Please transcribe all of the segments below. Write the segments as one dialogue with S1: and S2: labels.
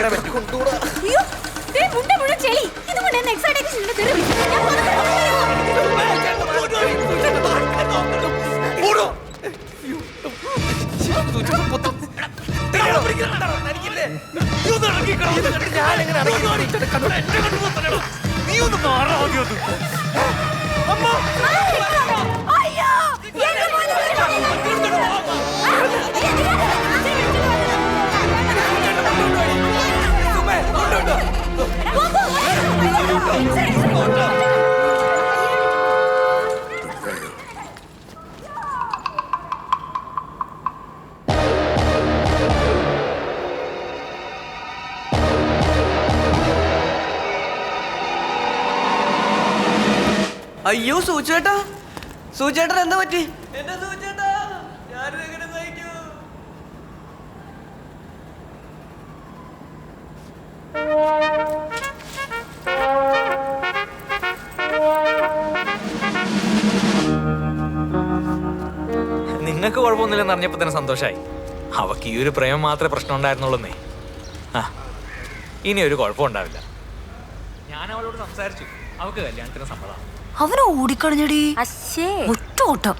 S1: കൊണ്ടുവരാൻ പറ്റും.
S2: അയ്യോ ദേ മുണ്ട മുഴുവൻ ചെളി. ഇതുകൊണ്ട് എന്നെ എക്സൈറ്റേഷനിൽ തെറി വിളിച്ചു. ഞാൻ
S1: അയ്യോ സൂചേട്ടാ, സൂചേട്ടൻ എന്താ പറ്റി? എന്റെ സൂചേട്ടാ, ഞാനെങ്ങനെ സഹിക്കൂ? നിങ്ങൾക്ക് കുഴപ്പമൊന്നുമില്ലെന്ന് അറിഞ്ഞപ്പോ തന്നെ സന്തോഷായി. അവക്ക് ഈ ഒരു പ്രേമം മാത്രമേ പ്രശ്നം ഉണ്ടായിരുന്നുള്ളൂന്നേ. ആ ഇനി ഒരു കുഴപ്പമുണ്ടാവില്ല. ഞാൻ അവളോട് സംസാരിച്ചു, അവക്ക് കല്യാണത്തിന് സമ്മതം.
S2: അവനെ ഓടിക്കളഞ്ഞടി.
S3: ഒറ്റ ഓട്ടം.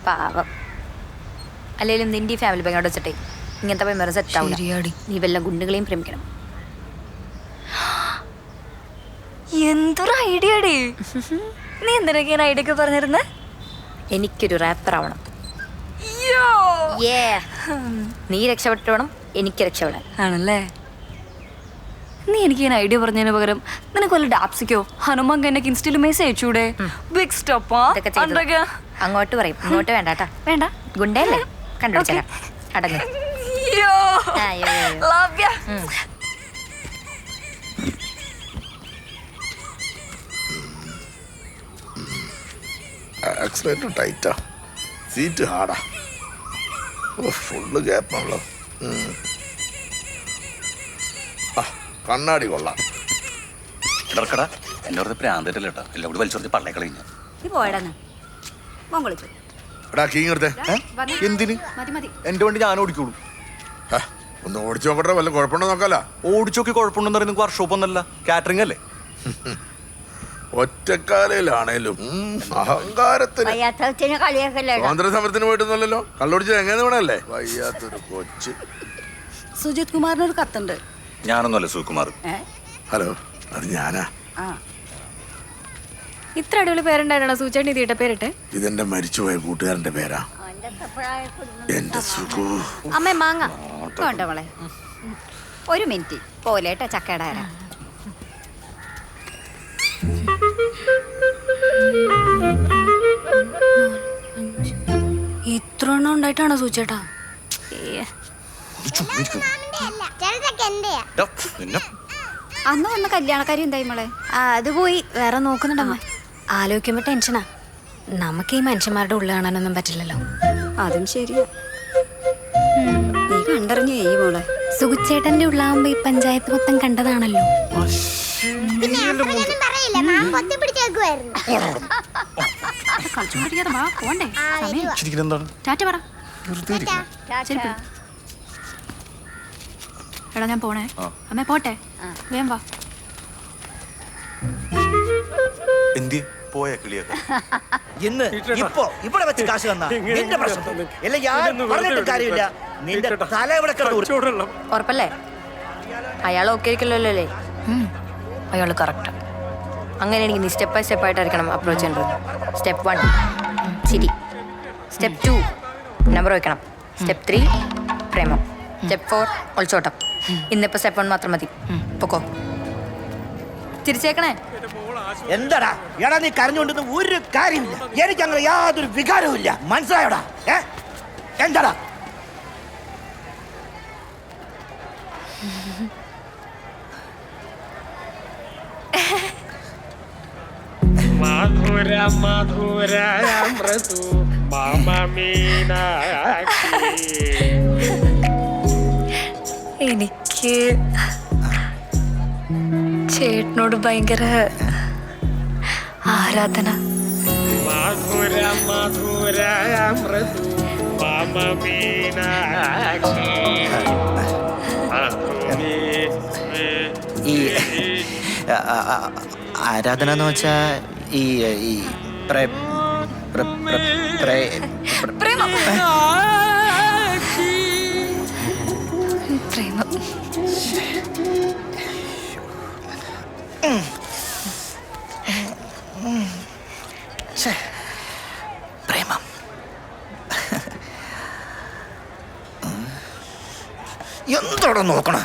S3: പാവം. അല്ലെങ്കിലും നിന്റെ ഫാമിലി ബാങ്കോട് വെച്ചിട്ടേ ഇങ്ങനത്തെ മെമ്മറി സെറ്റ് ആവും. നീ വല്ല ഗുണ്ടുകളെയും പ്രേമിക്കണം.
S2: എന്തൊരു ഐഡിയ അടി. നീ എന്തിനൊക്കെ ഐഡിയ ഒക്കെ പറഞ്ഞിരുന്നേ?
S3: എനിക്കൊരു റാപ്പർ ആവണം. നീ രക്ഷപ്പെട്ടു വേണം എനിക്ക് രക്ഷപ്പെടാൻ.
S2: ആണല്ലേ? നീ എനിക്ക് ഇങ്ങനെ ഐഡിയ പറഞ്ഞതിന് പകരം നിനക്ക് വല്ല ഡാപ്സിക്കോ ഹനുമാൻ എനിക്ക് ഇൻസ്റ്റയിൽ മെസ്സേജ് അയച്ചൂടെ? ബിഗ് സ്റ്റോപ്പാ.
S3: അങ്ങോട്ട് പറയും, ഇങ്ങോട്ട് വേണ്ടാട്ടാ.
S2: വേണ്ട,
S3: ഗുണ്ടയല്ലേ, കണ്ടുപിടിച്ചാ അടങ്ങ്.
S4: ആക്സിലേറ്റർ ടൈറ്റാ, സീറ്റ് ഹാർഡാ, ഫുള്ള് ഗ്യാപ്പാണല്ലോ. കണ്ണാടി കൊള്ളാം.
S5: ഇടർക്കടാ എന്റെ അടുത്ത് പ്രാന്തല്ലേ കേട്ടോ, എല്ലാം കൂടി വലിച്ചോർത്തി പള്ളേ കളഞ്ഞു.
S6: എന്തിന്? എന്റെ വണ്ടി ഞാൻ ഓടിക്കോളൂ.
S4: ഒന്ന് ഓടിച്ചു നോക്കട്ടെ, വല്ല കുഴപ്പമുണ്ടോ നോക്കാലോ.
S6: ഓടിച്ചോക്കി കുഴപ്പമുണ്ടെന്ന് പറയുന്നത് വർക്ക്ഷോപ്പ് ഒന്നല്ല, കാറ്ററിംഗ് അല്ലേ.
S4: ഒറ്റക്കാലയിലാണേലും അഹങ്കാരത്തിന് സ്വാതന്ത്ര്യ സമരത്തിന് പോയിട്ടൊന്നുമല്ലല്ലോ. കള്ളോടിച്ചത് എങ്ങനെ വേണല്ലേ? വയ്യാത്തൊരു കൊച്ച്.
S2: സുജിത് കുമാറിനൊരു കത്തുണ്ട്.
S5: ഞാനൊന്നുമല്ല സുകുമാർ.
S4: ഹലോ, അത് ഞാനാ.
S2: ഇത്ര അടിപൊളി പേരുണ്ടായിരുന്നോ സൂചേട്ടൻ? ഇത് ഇട്ട പേരിട്ടെ.
S4: ഇതെന്റെ മരിച്ചുപോയ കൂട്ടുകാരന്റെ പേരാ. എന്റെ സുഖു.
S3: അമ്മ മാങ്ങ കൊണ്ടവളെ. ഒരു മിനിറ്റ് പോലേട്ടാ ചക്കയുടെ ആരാ.
S2: ഇത്ര എണ്ണം ഉണ്ടായിട്ടാണോ സൂചേട്ടാ?
S3: അന്ന് വന്ന കല്യാണക്കാരി എന്തായി മോളെ?
S2: അത് പോയി, വേറെ നോക്കുന്നുണ്ടമ്മ. ആലോചിക്കുമ്പോ ടെൻഷനാ. നമുക്ക് ഈ മനുഷ്യന്മാരുടെ ഉള്ളിൽ കാണാനൊന്നും പറ്റില്ലല്ലോ.
S3: അതും ശരിയാ. നീ കണ്ടറിഞ്ഞു ചെയ്യും മോളെ.
S2: സുഖിച്ചേട്ടന്റെ ഉള്ളാകുമ്പോ ഈ പഞ്ചായത്ത് മൊത്തം കണ്ടതാണല്ലോ. എടാ ഞാൻ പോണേ. അമ്മ പോട്ടെ, വേം വാ.
S6: എന്തി പോയ കിളിയൊക്കെ
S1: ഇന്ന് ഇപ്പോ ഇവിടെ വെച്ച് കാശ് തന്നാ നിന്റെ പ്രശ്നം. അല്ല ഞാൻ പറഞ്ഞിട്ട് കാര്യമില്ല. നിന്റെ തല ഇവിടെ കിടന്നു.
S3: ഉറപ്പല്ലേ? അയാൾ ഓക്കെ ആയിരിക്കല്ലോ അല്ലേ? അയാൾ കറക്റ്റ്. അങ്ങനെയാണെങ്കിൽ നീ സ്റ്റെപ്പ് ബൈ സ്റ്റെപ്പ് ആയിട്ടായിരിക്കണം അപ്രോച്ച് ചെയ്യേണ്ടത്. സ്റ്റെപ്പ് 1 ചിരി, സ്റ്റെപ്പ് 2 നമ്പർ വയ്ക്കണം, സ്റ്റെപ്പ് 3 പ്രേമം, സ്റ്റെപ്പ് 4 ഒളിച്ചോട്ടം. ഇന്നിപ്പോ സ്റ്റെപ്പ് 1 മാത്രം മതി. പൊക്കോ. തിരിച്ചേക്കണേ.
S1: എന്താടാ എടാ, നീ കരഞ്ഞുകൊണ്ടൊന്നും ഒരു കാര്യമില്ല. എനിക്ക് അങ്ങനെ യാതൊരു വികാരവും ഇല്ല. മനസ്സിലായോടാ? എന്താടാ
S7: മധുര മധുര മൃദു മമ മീനാക്ഷി.
S2: എനിക്ക് ചേട്ടനോട് ഭയങ്കര ആരാധന.
S7: മധുര മധുര മൃദു മമ മീനാക്ഷി.
S8: ഈ ആരാധന എന്ന് വെച്ചാ ഈ ഈ പ്രേ- പ്ര- പ്ര- പ്രേ-
S2: പ്രേമം പ്രേമം
S8: ശ്ശേ. പ്രേമം എന്തോടെ നോക്കണ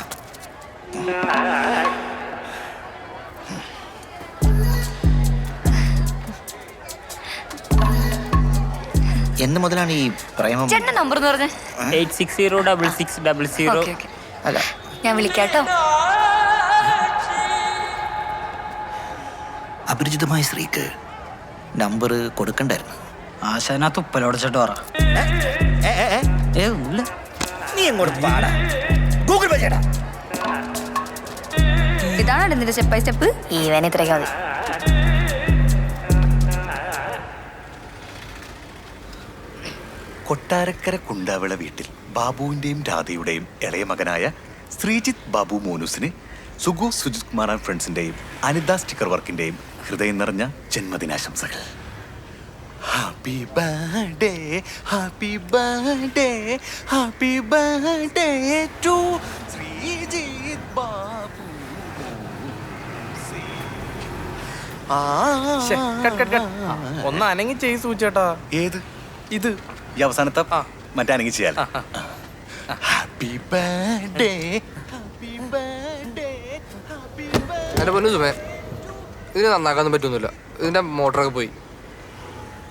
S8: എന്ന് മുതലാണ് ഈ പ്രേമം?
S2: ചേട്ടന്റെ നമ്പർ എന്ന് പറഞ്ഞേ
S9: 8606600.
S2: ഓക്കെ ഓക്കെ
S8: അല്ല,
S2: ഞാൻ വിളിക്കാട്ടോ.
S8: അപരിചിതമായ സ്ത്രീക്ക് നമ്പർ കൊടുക്കണ്ടായിരുന്നു.
S9: ആശാനാ തുപ്പലോടച്ചിട്ട് പറ. ഒന്നുമില്ല.
S8: നീ എങ്ങോട്ട് പാടാ? ഗൂഗിൾ പേ ചെയ്യടാ.
S3: ഇതാണ് നിന്റെ സ്റ്റെപ്പ് ബൈ സ്റ്റെപ്പ്. ഈവൻ ഇത്രയൊക്കെ മതി.
S5: കൊട്ടാരക്കര കുണ്ടാവിള വീട്ടിൽ ബാബുവിന്റെയും രാധയുടെയും ഇളയ മകനായ ശ്രീജിത്ത് ബാബു മോനുസിന് സുഗു സുജിത് കുമാർ ആൻഡ് ഫ്രണ്ട്സിന്റെയും അനിത സ്റ്റിക്കർ വർക്കിന്റെയും ഹൃദയം നിറഞ്ഞ ജന്മദിനാശംസകൾ. Happy birthday, happy birthday, happy birthday to Sreejith Babu.
S1: ഒന്ന് അനങ്ങി ചെയ് സൂചേട്ടാ.
S5: ഏത്
S1: ഇത്
S5: ഈ അവസാനത്തെ മറ്റേ അനങ്ങി ചെയ്യാൻ. Happy birthday, happy birthday, happy birthday.
S10: എന്റെ പൊന്നു സുമേ, ഇതിന് നന്നാക്കാനൊന്നും പറ്റൊന്നുമില്ല. ഇതിന്റെ മോട്ടറൊക്കെ പോയി.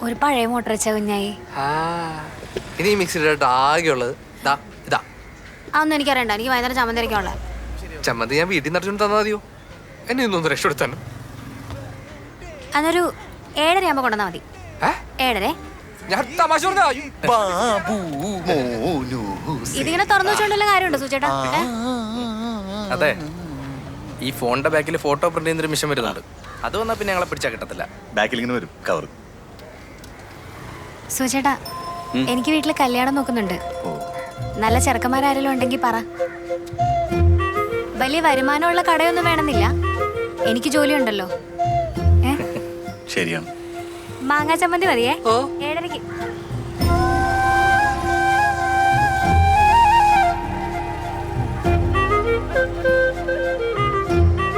S2: ഒരു പഴയ മോട്ടർ വെച്ച കുഞ്ഞായി.
S10: ഇനി ഈ മിക്സിയുടെ ആകെയുള്ളത് ഇതാ ഇതാ.
S2: അതൊന്നും എനിക്കറിയണ്ട. എനിക്ക് വൈകുന്നേരം ചമ്മന്തി അരയ്ക്കാനുള്ള
S10: ചമ്മന്തി ഞാൻ വീട്ടിൽ നിന്ന് അടിച്ചോണ്ട് തന്നാ മതിയോ? എന്നെ ഇന്നൊന്ന് രക്ഷപ്പെടുത്താൻ.
S2: അതൊരു 7:30 ആകുമ്പോ കൊണ്ടുവന്നാ മതി. 7:30.
S10: ഞാൻ തമാശ പറഞ്ഞാ.
S5: ബാബു മോനൂസ്.
S2: ഇതിങ്ങനെ തുറന്നു വെച്ചോണ്ടുള്ള കാര്യമുണ്ടോ സൂചേട്ടാ?
S1: അതെ, ഈ ഫോണിന്റെ ബാക്കിൽ ഫോട്ടോ പ്രിന്റ് ചെയ്യുന്നൊരു മിഷൻ വരുന്നുണ്ട്. അത് വന്നാൽ പിന്നെ ഞങ്ങളെ പിടിച്ചാൽ കിട്ടത്തില്ല.
S5: ബാക്കിൽ ഇങ്ങനെ വരും കവർ.
S2: സൂചേട്ടാ, എനിക്ക് വീട്ടിൽ കല്യാണം നോക്കുന്നുണ്ട്. നല്ല ചെറുക്കന്മാരാരെങ്കിലും ഉണ്ടെങ്കിൽ പറ. വലിയ വരുമാനമുള്ള കടയൊന്നും വേണമെന്നില്ല. എനിക്ക് ജോലിയുണ്ടല്ലോ.
S5: ശരിയാണ്.
S2: മാങ്ങാ ചമ്മന്തി മതിയേ. 7:30.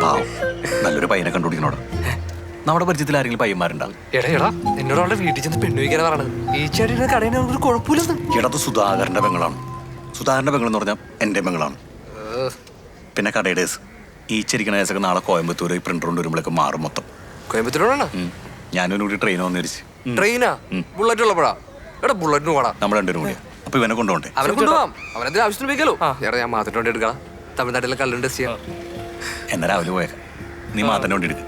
S5: പാവം, നല്ലൊരു പയ്യനെ കണ്ടുപിടിക്കണോടാ. നമ്മുടെ പരിചയത്തിൽ ആരെങ്കിലും പയ്യന്മാരുണ്ടാവും?
S10: എടാ എന്നോട് അവളുടെ വീട്ടിൽ ചെന്ന് പെണ്ണു വയ്ക്കാനാ പറഞ്ഞത്. ഈ ചേട്ടൻ്റെ കടയിൽ ഒരു കുഴപ്പമില്ലെന്ന്.
S5: ഇടത് സുധാകരന്റെ പെങ്ങളാണ്. സുധാകരന്റെ പെങ്ങൾ എന്ന് പറഞ്ഞാൽ എൻ്റെ പെങ്ങളാണ്. പിന്നെ കടയുടെ ഈച്ചിരിക്കണ കേസൊക്കെ നാളെ കോയമ്പത്തൂർ പ്രിന്റർ കൊണ്ട് വരുമ്പോഴേക്ക് മാറും മൊത്തം.
S10: കോയമ്പത്തൂരാണ്.
S5: ഞാനും കൂടി ട്രെയിൻ വന്ന് തിരിച്ച്.
S10: ട്രെയിനാ? ബുള്ളറ്റ് ഉള്ളപ്പോഴാ? എടാ ബുള്ളറ്റിന് പോടാ.
S5: നമ്മൾ രണ്ടുപേരും കൂടിയാ. അപ്പൊ ഇവനെ കൊണ്ടുപോണ്ടേ?
S10: അവനെ കൊണ്ടുപോകാം. അവനെന്തിനും ആവശ്യത്തിന് ഉപയോഗിക്കാലോ. എടാ ഞാൻ മാത്രം വേണ്ടി എടുക്കാം. തമിഴ്നാട്ടിലെ കല്ലുണ്ട് ടെസ്റ്റ് ചെയ്യാം.
S5: എന്നാ രാവിലെ പോയേക്കാം. നീ മാത്രം വേണ്ടി എടുക്ക.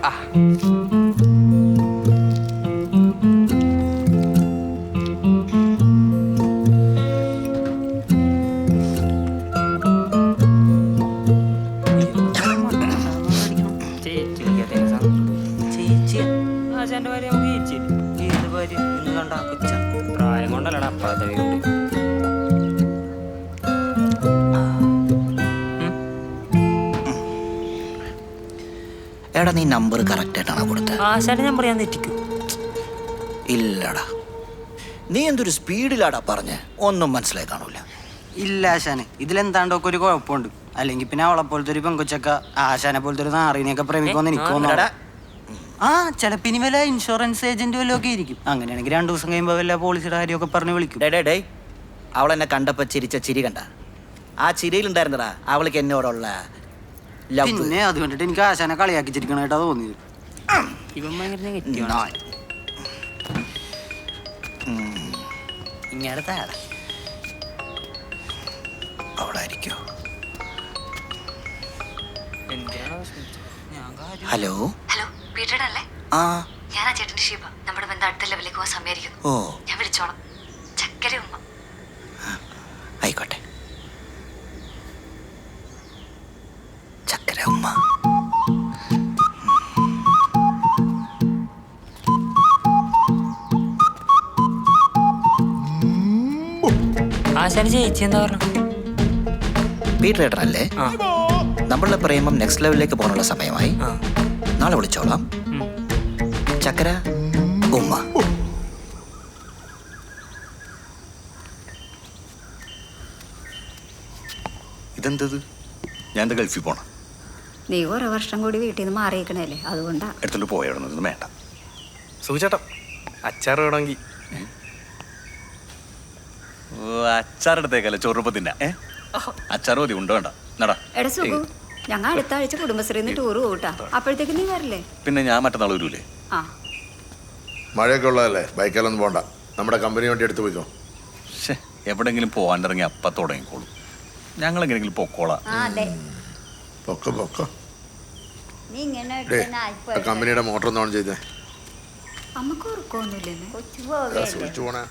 S9: പ്രായം കൊണ്ടല്ലടാ അപ്പഴത്തെ വീട്.
S8: എടാ, നീ നമ്പർ കറക്റ്റ് ആയിട്ടാണോ കൊടുത്തത്?
S9: ആശാന്റെ നമ്പർ ഞാൻ തെറ്റിക്കും.
S8: ഇല്ലടാ, നീ എന്തൊരു സ്പീഡിലാടാ പറഞ്ഞ് ഒന്നും മനസ്സിലായി കാണൂല.
S9: ഇല്ല ആശാനെ, ഇതിലെന്താണ്ടൊക്കെ ഒരു കുഴപ്പമുണ്ട്. അല്ലെങ്കിൽ പിന്നെ അവളെ പോലത്തെ ഒരു പെങ്കൊച്ചക്ക ആശാനെ പോലത്തെ ഒരു നാറിനെയൊക്കെ പ്രേമിക്കുമെന്ന് എനിക്ക് തോന്നുന്നു. ആ ചിലപ്പോ ഇനി വല്ല ഇൻഷുറൻസ് ഏജന്റ് വല്ലതും ഒക്കെ ഇരിക്കും. അങ്ങനെയാണെങ്കിൽ 2 ദിവസം കഴിയുമ്പോൾ വല്ല പോളിസിയുടെ കാര്യമൊക്കെ പറഞ്ഞ് വിളിക്കും.
S8: ഡേ അവളെന്നെ കണ്ടപ്പോ ചിരിച്ച ചിരി കണ്ട? ആ ചിരിയിലുണ്ടായിരുന്നടാ അവൾക്ക് എന്നോടുള്ള ലവ്.
S9: പിന്നെ അത് കണ്ടിട്ട് എനിക്ക് ആശാനെ കളിയാക്കി ചിരിക്കണായിട്ടാ തോന്നിയത്. ഇവൻ ഭയങ്കര നെഗറ്റീവാണ്.
S8: ഇങ്ങനത്തെ അവളായിരിക്കോ? ഹലോ
S2: ഹലോ, പീറ്ററുടെ അല്ലേ?
S8: ആ,
S2: ഞാനാ ചേട്ടന്റെ ഷീബ. നമ്മുടെ ബന്ധം അടുത്ത ലെവലിലേക്ക് പോകാൻ സമയമായിരിക്കുന്നു.
S8: ഓ
S2: ഞാൻ വിളിച്ചോളാം. ചക്കര ഉമ്മ.
S8: ആയിക്കോട്ടെ. ചക്കര ഉമ്മ.
S9: ആശാന് ചേച്ചി എന്താ പറഞ്ഞു?
S8: പീറ്റർ ഏട്ടനല്ലേ? നമ്മളുടെ പ്രേമം നെക്സ്റ്റ് ലെവലിലേക്ക് പോകാനുള്ള സമയമായി. നാളെ വിളിച്ചോളാം. ചക്കര ഉമ്മ.
S5: ഇതെന്തത്? ഞാൻ എന്താ ഗൾഫിൽ പോണം?
S2: നീ കുറെ വർഷം കൂടി വീട്ടിൽ നിന്ന് മാറിയിക്കണല്ലേ, അതുകൊണ്ടാ.
S5: എടുത്തോണ്ട് പോയതൊന്നും വേണ്ട.
S1: സൂചേട്ടാ അച്ചാർ വേണമെങ്കിൽ.
S5: അച്ചാറെടുത്തേക്കല്ലേ ചോറുപ്പത്തിൻ്റെ അച്ചാർ മതി, ഉണ്ടോ വേണ്ട നടാ.
S2: എടാ സുഖു, ഞങ്ങൾ അടുത്ത ആഴ്ച കുടുംബശ്രീന്ന് ടൂർ പോട്ടാ. അപ്പോഴത്തേക്ക് നീ വരില്ലേ?
S5: പിന്നെ ഞാൻ മറ്റന്നാൾ വരൂലേ?
S2: ആ
S4: മഴയൊക്കെ ഉള്ളതല്ലേ, ബൈക്കിലൊന്നും പോണ്ട, നമ്മുടെ കമ്പനി വണ്ടി എടുത്ത് പോയിക്കോ.
S5: പക്ഷേ എവിടെങ്കിലും പോകാണ്ടിറങ്ങി അപ്പം തുടങ്ങിക്കോളൂ. ഞങ്ങൾ എങ്ങനെയെങ്കിലും പൊക്കോളാം.
S4: പൊക്കോ പൊക്കോ. കമ്പനിയുടെ മോട്ടർ ഒന്ന് ഓൺ ചെയ്തേ.
S2: അമ്മക്ക് ഉറക്കമൊന്നുമില്ലേ?
S4: സ്വിച്ച് പോണേ.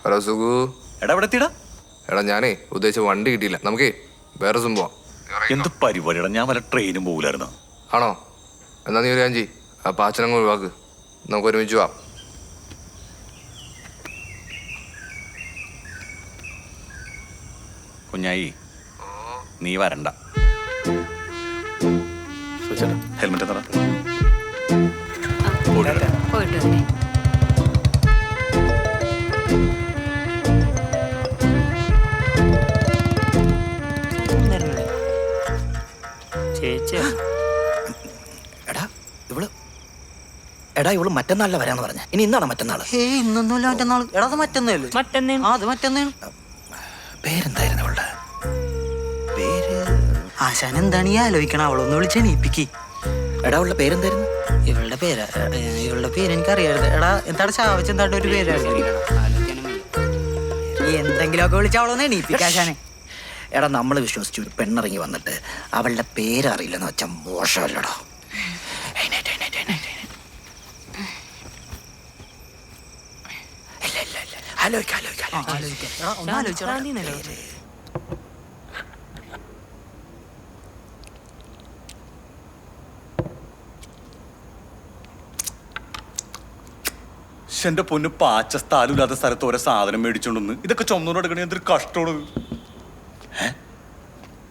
S10: ഹലോ സുഖു.
S5: എടാ ഇവിടെ എത്തിയിടാ.
S10: എടാ ഞാനേ ഉദ്ദേശിച്ച വണ്ടി കിട്ടിയില്ല, നമുക്കേ വേറെ സംഭവം.
S5: എന്ത് പരിപാടിയാണ്? ഞാൻ വല്ല ട്രെയിനും പോകില്ലായിരുന്നു.
S10: ആണോ? എന്നാ നീ ഒരു കാര്യം ചെയ്യ്, ആ പാച്ചനങ്ങ് ഒഴിവാക്ക്, നമുക്ക് ഒരുമിച്ച് പോവാം.
S5: കുഞ്ഞായി നീ വരണ്ട. ഹെൽമെറ്റ് തറ.
S2: പോയിട്ട് വന്നേ.
S8: എടാ ഇവള് മറ്റന്നാളിലെ വരാന്ന് പറഞ്ഞ. ഇനി ഇന്നാണോ മറ്റന്നാള്?
S9: ഇന്നൊന്നുമില്ല, മറ്റന്നാൾ. എടാ അത് മറ്റന്നേല്ലേ? അത് മറ്റന്നേണ്.
S8: പേരെന്തായിരുന്നു അവളുടെ പേര്?
S9: ആശാൻ എന്താണ് ഈ ആലോചിക്കണം? അവളൊന്ന് വിളിച്ച് എണീപ്പിക്ക്.
S8: എടാ അവളുടെ പേരെന്തായിരുന്നു?
S9: ഇവളുടെ പേര് എനിക്കറിയായിരുന്നു. എടാ എന്താണ് ചാവച്ച് എന്താണ്ട് ഒരു പേരായിരുന്നു. എന്തെങ്കിലുമൊക്കെ വിളിച്ച് അവളൊന്ന് എണീപ്പിക്ക ആശാനെ.
S8: എടാ നമ്മൾ വിശ്വസിച്ചു ഒരു പെണ്ണിറങ്ങി വന്നിട്ട് അവളുടെ പേരറിയില്ലെന്ന് വെച്ചാൽ മോശമല്ലടോ.
S5: എന്റെ പൊന്ന് പാച്ച സ്ഥലമില്ലാത്ത സ്ഥലത്ത് ഓരോ സാധനം മേടിച്ചോണ്ടെന്ന് ഇതൊക്കെ ചുമന്നോട് എടുക്കണേ എന്തൊരു കഷ്ടമാണ്.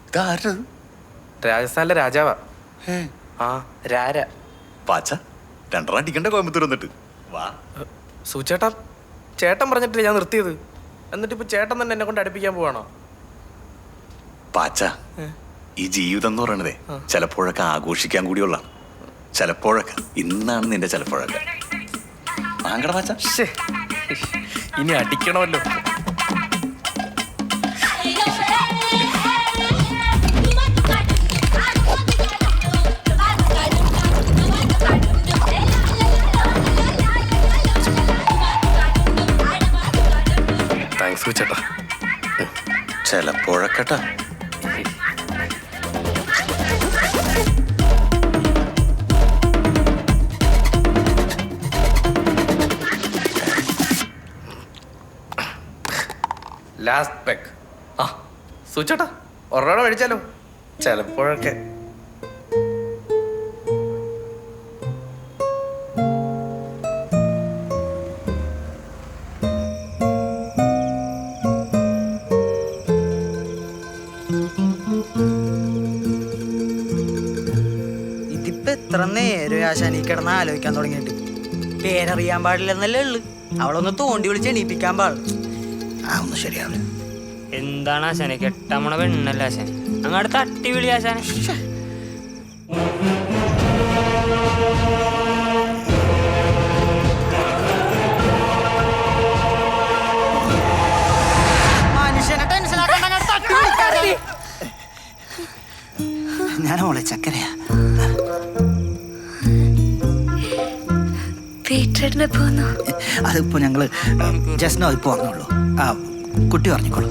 S5: ഇതാരത്?
S1: രാജസ്ഥാനിലെ രാജാവാ. ആ രാര.
S5: പാച്ച രണ്ടെണ്ണം അടിക്കണ്ട കോയമ്പത്തൂർ വന്നിട്ട് വാ.
S1: സൂചേട്ടാ ചേട്ടൻ പറഞ്ഞിട്ടില്ല ഞാൻ നിർത്തിയത്, എന്നിട്ട് ഇപ്പൊ ചേട്ടൻ തന്നെ എന്നെ കൊണ്ട് അടുപ്പിക്കാൻ പോവാണോ?
S5: പാച്ച ഈ ജീവിതം എന്ന് പറയണതേ ചിലപ്പോഴൊക്കെ ആഘോഷിക്കാൻ കൂടിയുള്ള, ചിലപ്പോഴൊക്കെ ഇന്നാണ് നിന്റെ ചിലപ്പോഴൊക്കെ. വാങ്ങട പാച്ച.
S1: ഇനി അടിക്കണമല്ലോ. താങ്ക്സ് ചേട്ടാ.
S5: ചിലപ്പോഴൊക്കെട്ടാ.
S1: ലാസ്റ്റ് പെക്ക്. ആ സൂചേട്ടാ ഒരെണ്ണം മേടിച്ചാലോ? ചിലപ്പോഴൊക്കെ.
S9: ഇതിപ്പോ എത്ര നേരം ആശാൻ ഈ കിടന്ന് ആലോചിക്കാൻ തുടങ്ങിയിട്ട്. പേരറിയാൻ പാടില്ലെന്നല്ലേ ഉള്ളു. അവളൊന്ന് തോണ്ടി വിളിച്ച് എണീപ്പിക്കാൻ പാടില്ല.
S8: ആ ഒന്നും ശരിയാവില്ല.
S7: എന്താണ് ആശാനെ? കെട്ടാമണ പെണ്ണല്ല ആശാൻ, അങ്ങോട്ട് തട്ടി വിളി ആശാനെ.
S9: മനുഷ്യനെ ടെൻഷനാക്കണ്ട, തട്ടി വിളിക്കാതെ. ഞാൻ അവളെ ചക്കരയാ.
S8: അതിപ്പോ ഞങ്ങള് ജസ്നോ ഇപ്പൊ വന്നുള്ളൂ. ആ കുട്ടി പറഞ്ഞോളൂ.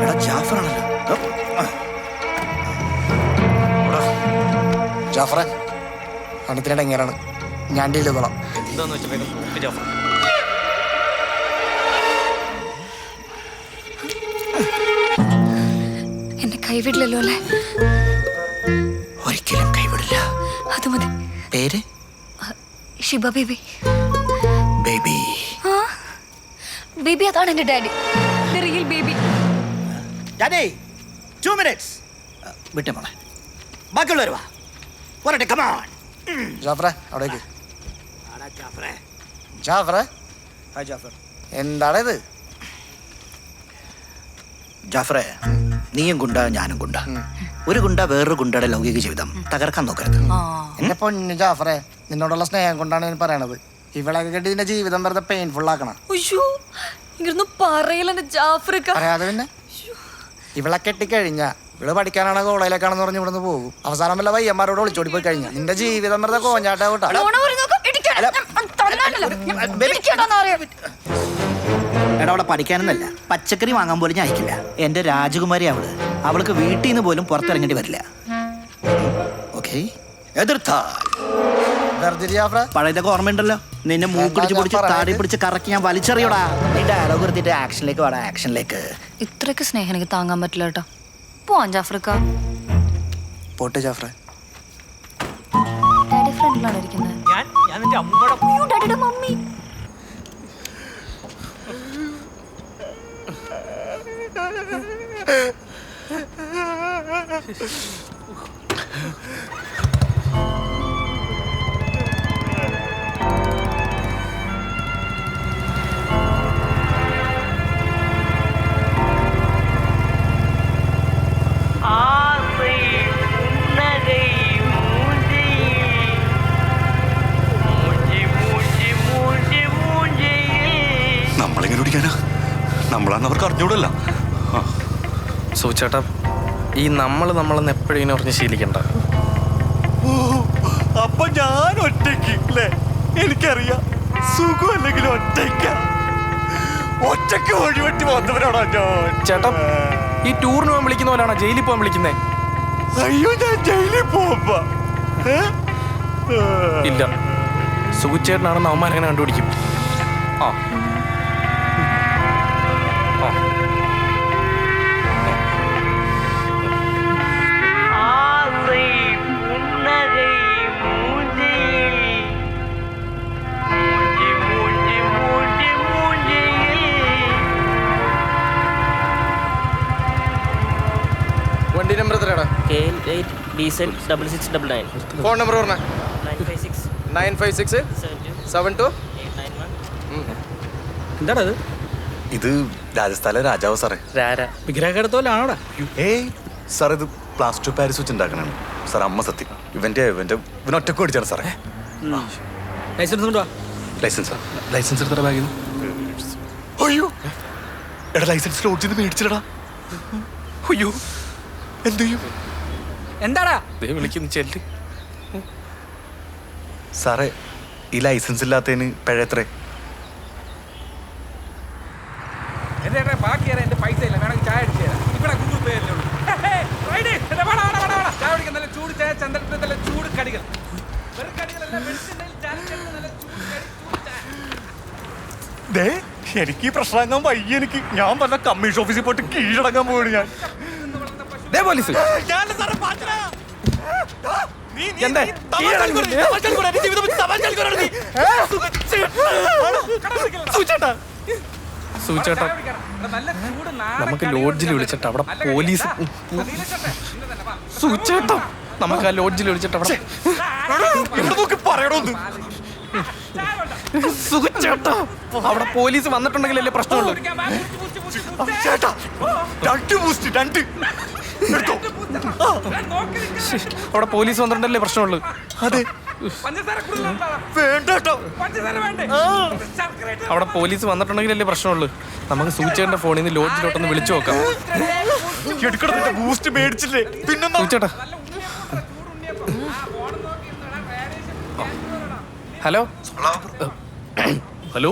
S8: എടാ ജാഫറാണല്ലോ.
S9: ജാഫറെ അണത്തിനിടെ എങ്ങനെയാണ് ഞാൻ ഡീൽ ചെയ്തോളാം.
S1: എന്താന്ന് വെച്ചാൽ
S2: കൈവിടില്ലല്ലോ അല്ലേ?
S8: ഒരിക്കലും കൈവിടില്ല.
S2: അത് മതി.
S8: പേര്
S2: ഷിബ ബേബി.
S8: ബേബി.
S2: ആ ബേബി, അതാണ് എൻ്റെ daddy, real baby.
S8: Daddy 2 minutes. വിട്ടേ മോളെ, ബാക്കിയുള്ളവർ വാ. പോരട്ടെ, കമാൺ.
S9: ജാഫറെ അവിടേക്ക്. ജാഫറെ, എന്താണ് ഇത്?
S8: ജാഫറെ, നീയും ഗുണ്ട, ഞാനും ഗുണ്ട. ഒരു ഗുണ്ട വേറൊരു ഗുണ്ടയുടെ ലൗകിക ജീവിതം തകർക്കാൻ നോക്കരുത്.
S9: എന്റെ പൊന്നു ജാഫറെ, നിന്നോടുള്ള സ്നേഹം കൊണ്ടാണ് ഞാൻ പറയണത്. ഇവളൊക്കെ കെട്ടി നിന്റെ ജീവിതം വെറുതെ പെയിൻഫുൾ ആക്കണം.
S2: അയ്യോ, ഇങ്ങനൊന്നും പറയല ജാഫ്രിക്ക.
S9: അറിയാതെ പിന്നെ ഇവളെ കെട്ടിക്കഴിഞ്ഞാ ഇവള് പഠിക്കാനാണ് കോളേജിലേക്കാണെന്ന് പറഞ്ഞ് ഇവിടുന്ന് പോകും. അവസാനം വല്ല വയ്യന്മാരോട് ഒളിച്ചോടി പോയി കഴിഞ്ഞാ നിന്റെ ജീവിതം വെറുതെ കോഞ്ഞാട്ടാവൂട്ടാ.
S8: എടാ, അവിടെ പഠിക്കാനൊന്നല്ല, പച്ചക്കറി വാങ്ങാൻ പോലും ഞാൻ അയക്കില്ല. എന്റെ രാജകുമാരി അവൾക്ക് വീട്ടിൽ നിന്ന് പോലും പുറത്തിറങ്ങേണ്ടി വരില്ല. ഓക്കെ, എതിർത്താൽ പഴയതൊക്കെ ഓർമ്മയുണ്ടല്ലോ. നിന്നെ മൂക്കിടിച്ച് പിടിച്ച് താടി പിടിച്ച് കറക്കി ഞാൻ വലിച്ചെറിയോടാ. നീ ഡയലോഗ് എടുത്തിട്ട് ആക്ഷനിലേക്ക് വാടാ, ആക്ഷനിലേക്ക്.
S2: ഇത്രയൊക്കെ സ്നേഹം എനിക്ക് താങ്ങാൻ പറ്റില്ല കേട്ടോ. പോവാൻ ജാഫ്രിക്ക.
S9: പോട്ടെ ജാഫറെ.
S2: ഡാഡി ഫ്രണ്ടിലാണ് ഇരിക്കുന്നത്.
S1: ഞാൻ നിന്റെ അമ്മൂമ്മയുടെ
S2: അയ്യോ, ഡാഡിയുടെ മമ്മി.
S5: നമ്മളെങ്ങനെ ഓടിക്കാനാ? നമ്മളാന്ന് അവർക്ക് അറിഞ്ഞൂടല്ല.
S11: സൂചേട്ടാ, ഈ നമ്മളെന്ന് എപ്പോഴും പറഞ്ഞ് ശീലിക്കണ്ട.
S6: അപ്പൊ ഞാൻ ഒറ്റയ്ക്ക് അല്ലേ? എനിക്കറിയാം, സുഖമല്ലെങ്കിലും ഒറ്റയ്ക്ക് വഴിവെട്ടി വന്നവരാണോ ഞാൻ.
S11: ചേട്ടാ, ഈ ടൂറിന് പോകാൻ വിളിക്കുന്ന പോലെയാണോ ജയിലിൽ പോകാൻ വിളിക്കുന്നേ?
S6: അയ്യോ, ഞാൻ ജയിലിൽ പോകുമ്പോ
S11: ഇല്ല, സൂചേട്ടനാണെന്ന് അവന്മാരെങ്ങനെ കണ്ടുപിടിക്കും. ആ വണ്ടി നമ്പർ എത്രയാടാ?
S7: KL8D66699.
S11: ഫോൺ നമ്പർ പറഞ്ഞ
S7: 956
S11: 956 72. എന്താടാ അത്?
S5: ഇത് രാജസ്ഥാനിലെ രാജാവ് സാറേ.
S11: വിഗ്രഹം എടുത്തോലാണോടാ?
S5: ഏയ് സാർ, ഇത് പ്ലാസ്റ്റർ പാരിസ് വെച്ച് ഉണ്ടാക്കണാണ് സാർ. അമ്മ സത്യം, ഇവനൊറ്റക്ക് ഓടിച്ചാണ് സാറേ.
S11: ലൈസൻസ് കൊണ്ടുവാ.
S5: ലൈസൻസ് എടുത്തടാ ബാഗിൽ നിന്ന്. അയ്യോ എടാ, ലൈസൻസ് ലോഡ് ചെയ്ത് മേടിച്ചില്ലടാ. അയ്യോ, എന്ത് ചെയ്യും?
S11: എന്താടാ വിളിക്കുന്നു? ചെല്ല്
S5: സാറേ, ഈ ലൈസൻസ് ഇല്ലാത്തതിന് പിഴ എത്രേ?
S11: ബാക്കി എന്റെ പൈസ ഇല്ല, വേണമെങ്കിൽ ചായ അടിച്ചു തരാം. ഇവിടെ ഗൂഗിൾ പേ ചായ കുടിക്കാൻ നല്ല ചൂട് ചായ, ചന്ദ്രന്റെ നല്ല ചൂട് കടികൾ.
S6: എനിക്ക് ഈ പ്രശ്നം വയ്യ. ഞാൻ പറഞ്ഞ കമ്മീഷൻ ഓഫീസിൽ പോയിട്ട് കീഴടങ്ങാൻ പോവാണ് ഞാൻ.
S11: പോലീസ് സൂചേട്ടാ, നമുക്ക് ലോഡ്ജിൽ വിളിച്ചിട്ട് അവിടെ പോലീസ്. സൂചേട്ടാ, നമുക്ക് ആ ലോഡ്ജിൽ വിളിച്ചിട്ട് അവിടെ
S6: പറയണോന്ന്.
S11: സൂചേട്ടാ, അവിടെ പോലീസ് വന്നിട്ടുണ്ടെങ്കിലല്ലേ പ്രശ്നമുള്ളൂ.
S6: ചേട്ടാ, 2 ബൂസ്റ്റ് 2
S11: അവിടെ പോലീസ് വന്നിട്ടുണ്ടല്ലേ പ്രശ്നമുള്ളൂ.
S6: അതെ, വേണ്ട കേട്ടോ.
S11: അവിടെ പോലീസ് വന്നിട്ടുണ്ടെങ്കിലല്ലേ പ്രശ്നമുള്ളൂ. നമുക്ക് സൂചേട്ടന്റെ ഫോണിൽ നിന്ന് ലോഡ്ജിലോട്ടൊന്ന് വിളിച്ചു നോക്കാം.
S6: ബൂസ്റ്റ് മേടിച്ചില്ലേ? പിന്നെ
S11: സൂചേട്ടാ, ഹലോ ഹലോ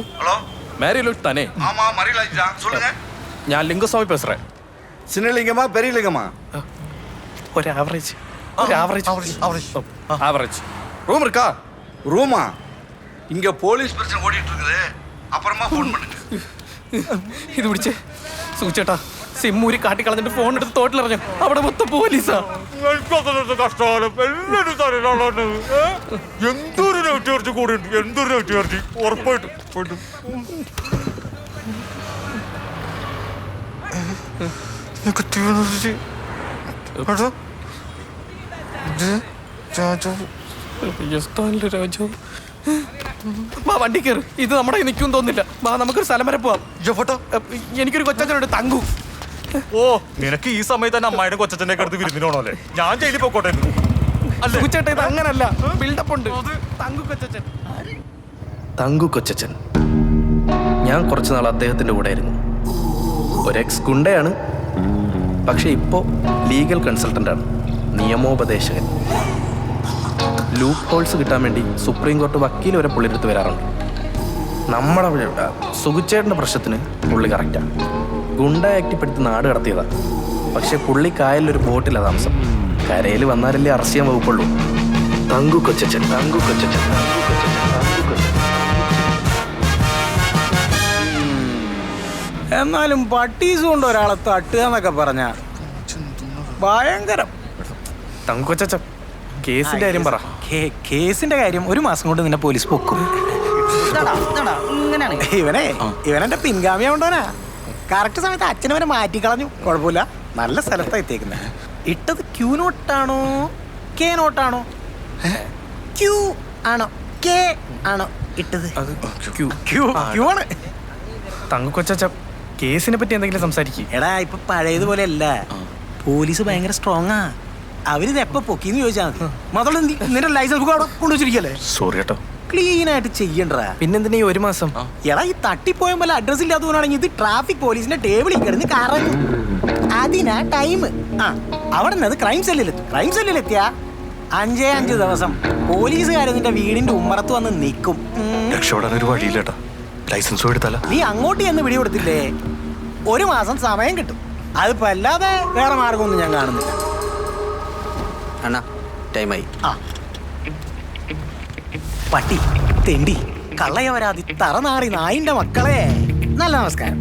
S11: மேரிலோ தானே?
S4: ஆமா, மரிலாஜா, சொல்லுங்க.
S11: ഞാൻ ലിംഗസ്വാമി பேசுறேன்.
S4: சின்னலிங்கமா பெரியலிங்கமா?
S11: ஒரு ஆவரேஜ் ரூம் இருக்கா?
S4: ரூமா? இங்க போலீஸ் பிரச்சனை ஓடிட்டு இருக்குது. அப்புறமா ஃபோன் பண்ணுங்க.
S11: ഇത് പിടിച്ചേ. സൂചേട്ടാ, സിമ്മൂരി കാട്ടിക്കളഞ്ഞിട്ട് ഫോൺ എടുത്ത് തോട്ടിലിറങ്ങി. അവിടെ മൊത്തം പോലീസാ.
S6: കഷ്ടകാലം എല്ലാരും തരലാണ്. എന്തൊരു നെറ്റ് ചാർജ് കൂടി ഉണ്ട്, എന്തൊരു നെറ്റ് ചാർജ് ഉറപ്പായിട്ടും.
S11: വണ്ടി കയറി. ഇത് നമ്മുടെ നിൽക്കും തോന്നില്ല. വാ നമുക്കൊരു സ്ഥലം വരെ പോവാം. എനിക്കൊരു കൊച്ചനുണ്ട്, തങ്കു.
S6: ഓ, നിനക്ക് ഈ സമയത്ത് തന്നെ അമ്മായിയുടെ കൊച്ചച്ഛൻ്റെ അടുത്ത് വിരുന്നിനാണോ അല്ലേ? ഞാൻ ജയിലിൽ പോയിക്കോട്ടെ.
S11: ചേട്ടാ ഇത് അങ്ങനല്ല, ബിൽഡപ്പ് ഉണ്ട്. തങ്കു കൊച്ചച്ഛൻ. ഞാൻ കുറച്ച് നാൾ അദ്ദേഹത്തിൻ്റെ കൂടെ ആയിരുന്നു. ഒരു എക്സ് ഗുണ്ടയാണ്, പക്ഷെ ഇപ്പോൾ ലീഗൽ കൺസൾട്ടൻ്റാണ്, നിയമോപദേശകൻ. ലൂപ്പ് ഹോൾസ് കിട്ടാൻ വേണ്ടി സുപ്രീം കോർട്ട് വക്കീൽ വരെ പുള്ളിയെടുത്ത് വരാറുണ്ട്. നമ്മുടെ സുഖിച്ചേട്ടൻ്റെ പ്രശ്നത്തിന് പുള്ളി കറക്റ്റാണ്. ഗുണ്ട ആക്ടിപ്പെടുത്തി നാട് കടത്തിയതാണ്. പക്ഷെ പുള്ളി കായലിലൊരു ബോട്ടിലാണ് താമസം. കരയിൽ വന്നാലല്ലേ അറസ്റ്റ് ചെയ്യാൻ വകുപ്പുള്ളൂ. തങ്കു കൊച്ചച്ഛൻ, തങ്കു കൊച്ചച്ഛൻ, തങ്കു കൊച്ചച്ഛൻ, തങ്കു കൊച്ചച്ഛൻ.
S12: എന്നാലും പട്ടീസ് കൊണ്ട് ഒരാളെ തട്ടുക എന്നൊക്കെ പറഞ്ഞ ഭയങ്കരം.
S11: തങ്കു കൊച്ചച്ഛൻ, കേസിന്റെ കാര്യം പറ.
S12: കേസിന്റെ കാര്യം 1 മാസം കൊണ്ട് നിന്നെ പോലീസ് പൊക്കും. ഇവനെന്റെ പിൻഗാമിയാവണ്ടോനാ. കറക്റ്റ് സമയത്ത് അച്ഛനവനെ മാറ്റിക്കളഞ്ഞു. കുഴപ്പമില്ല, നല്ല സ്ഥലത്താണ് എത്തിയേക്കുന്നത്. ഇട്ടത് ക്യൂ നോട്ടാണോ കെ നോട്ടാണോ? ക്യൂ ആണോ കെ ആണോ ഇട്ടത്? ക്യൂ ആണ്.
S11: തങ്കു കൊച്ചച്ഛൻ, കേസിനെ പറ്റി എന്തെങ്കിലും സംസാരിക്കും.
S12: എടാ ഇപ്പൊ പഴയതുപോലെ അല്ല, പോലീസ് ഭയങ്കര സ്ട്രോങ്ങാ. അവരിത് എപ്പോ പൊക്കിന്ന് ചോദിച്ചാൽ മതി. മാത്രമല്ല നിന്റെ ലൈസൻസ് ബുക്ക് അവിടെ കൊണ്ടുവച്ചിരിക്കല്ലേ?
S11: സോറി കേട്ടോ.
S12: ക്ലീൻ ആയിട്ട് ചെയ്യണ്ടാ.
S11: പിന്നെന്തിനാ ഈ 1 മാസം?
S12: എടാ ഈ തട്ടിപ്പോയ പോലെ അഡ്രസ് ഇല്ലാത്തവനാണെങ്കിൽ ഇത് ട്രാഫിക് പോലീസിന്റെ ടേബിളിൽ കിടന്ന് കറങ്ങും. അതിനാ ടൈം. അവിടെ നിന്ന് ക്രൈം സെല്ലിലെത്തും. ക്രൈം സെല്ലിലെത്തിയാ 5 ദിവസം പോലീസുകാരെ നിന്റെ വീടിന്റെ ഉമ്മറത്ത് വന്ന് നിൽക്കും.
S5: രക്ഷപ്പെടാൻ ഒരു വഴിയില്ലേട്ടാ. ലൈസൻസും എടുത്താല.
S12: നീ അങ്ങോട്ട് ചെന്ന് പിടി കൊടുത്തില്ലേ 1 മാസം സമയം കിട്ടും. അതിപ്പോ അല്ലാതെ വേറെ മാർഗമൊന്നും ഞാൻ കാണുന്നില്ല.
S9: അണ്ണാ ടൈമായി.
S12: പട്ടി, തെണ്ടി, കള്ളയവരാതി, തറനാറി നായിന്റെ മക്കളെ, നല്ല നമസ്കാരം.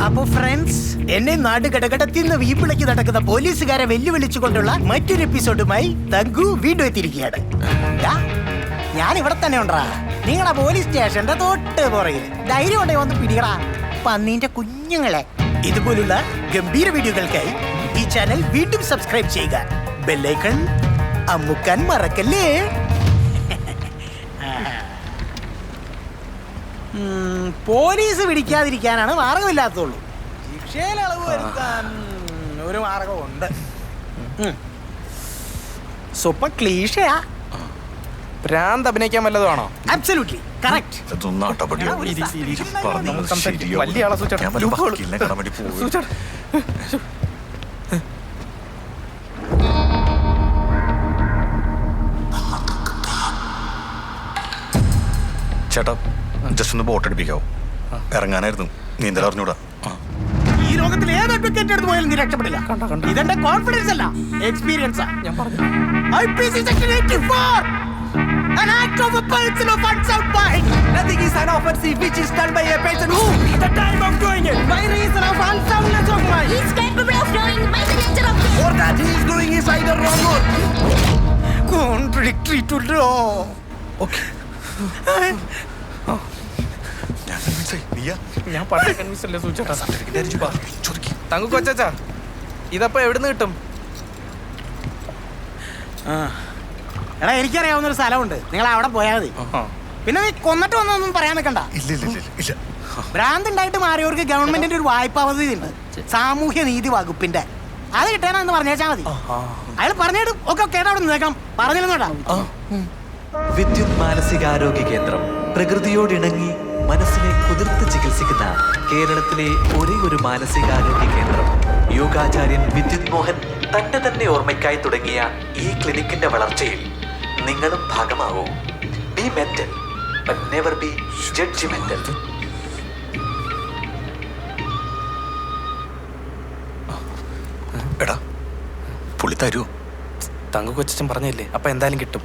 S12: അപ്പൊ ഫ്രണ്ട്സ്, എന്നെ നാട് ഘടകടത്തിന്ന് വീപ്പിളക്കി നടക്കുന്ന പോലീസുകാരെ വെല്ലുവിളിച്ചുകൊണ്ടുള്ള മറ്റൊരു എപ്പിസോഡുമായി തങ്കു വീണ്ടും എത്തിയിരിക്കുകയാണ്. ഞാൻ ഇവിടെ തന്നെ ഉണ്ടാ, നിങ്ങളുടെ പോലീസ് സ്റ്റേഷന്റെ തൊട്ട് പുറകിൽ. ധൈര്യം ഉണ്ടെങ്കിൽ വന്ന് പിടികളാ പന്നീന്റെ കുഞ്ഞുങ്ങളെ. ഇതുപോലുള്ള ഗംഭീര വീഡിയോകൾക്കായി ഈ ചാനൽ വീണ്ടും സബ്സ്ക്രൈബ് ചെയ്യുക. ബെല്ലൈക്കൺ അമുക്കാൻ മറക്കല്ലേ. പോലീസ് പിടിക്കാതിരിക്കാനാണ് മാർഗമില്ലാത്തുള്ളൂ. ശിക്ഷയിൽ അളവ് വരുത്താൻ ഒരു മാർഗമുണ്ട്. സൂപ്പർ ക്ലീഷയാ.
S11: ഭ്രാന്ത് അഭിനയിക്കാൻ വല്ലതുമാണോ?
S12: Absolutely correct.
S11: വലിയ ആളെ സൂചിച്ചാ
S5: ചേട്ടാ, ജസ്റ്റ് ഒന്ന് ബോട്ട് അടിപ്പിക്കാവോ? ഇറങ്ങാനായിരുന്നു. നീന്തൽ അറിഞ്ഞൂടാ.
S12: ഈ ലോകത്തിൽ ഏത് അഡ്വക്കേറ്റ് എടുത്ത് പോയാലും നീ രക്ഷപ്പെടില്ല. ഇതെന്റെ കോൺഫിഡൻസ് അല്ല, എക്സ്പീരിയൻസാ. ഞാൻ പറഞ്ഞു IPC section 84. An act of a person of unsound mind. Nothing is an offensive which is done by a person who, at the time of doing it, by reason of unsoundness of mind,
S2: He's capable of knowing by the nature of it.
S12: or that he is doing is either wrong or contradictory to law. Okay.
S11: ഞാൻ പറഞ്ഞ convince അല്ലേ സൂചിച്ചാ? തങ്കു കൊച്ചാ, ഇതപ്പോ എവിടുന്ന് കിട്ടും?
S12: എടാ എനിക്കറിയാവുന്ന ഒരു സ്ഥലമുണ്ട്, നിങ്ങൾ അവിടെ പോയാൽ മതി. പിന്നെ നീ കൊന്നിട്ട് വന്നൊന്നും പറയാൻ നിൽക്കണ്ട. ഭ്രാന്ത് ഉണ്ടായിട്ട് മാറിയവർക്ക് ഗവൺമെന്റിന്റെ ഒരു വായ്പാ പദ്ധതി ഉണ്ട്, സാമൂഹ്യ നീതി വകുപ്പിന്റെ. അത് കിട്ടാനെന്ന് പറഞ്ഞേച്ചാ മതി. അയാൾ പറഞ്ഞിട്ട് ഒക്കെ കേട്ടോ അവിടെ നിന്നേക്കണം. പറഞ്ഞില്ലെന്നോട്ടാ.
S13: വിദ്യുത് മാനസികാരോഗ്യ കേന്ദ്രം പ്രകൃതിയോടിണങ്ങി മനസ്സിനെ കുതിർത്ത് ചികിത്സിക്കുന്ന കേരളത്തിലെ ഒരേ ഒരു മാനസികാരോഗ്യ കേന്ദ്രം. യോഗാചാര്യൻ വിദ്യുത് മോഹൻ തന്റെ തന്നെ ഓർമ്മയ്ക്കായി തുടങ്ങിയ ഈ ക്ലിനിക്കിന്റെ വളർച്ചയിൽ നിങ്ങളും ഭാഗമാകൂ. Be mental but never be judgemental.
S5: എടാ പുള്ളി തരുമോ?
S11: തങ്കു കൊച്ചൻ പറഞ്ഞില്ലേ, അപ്പൊ എന്തായാലും കിട്ടും.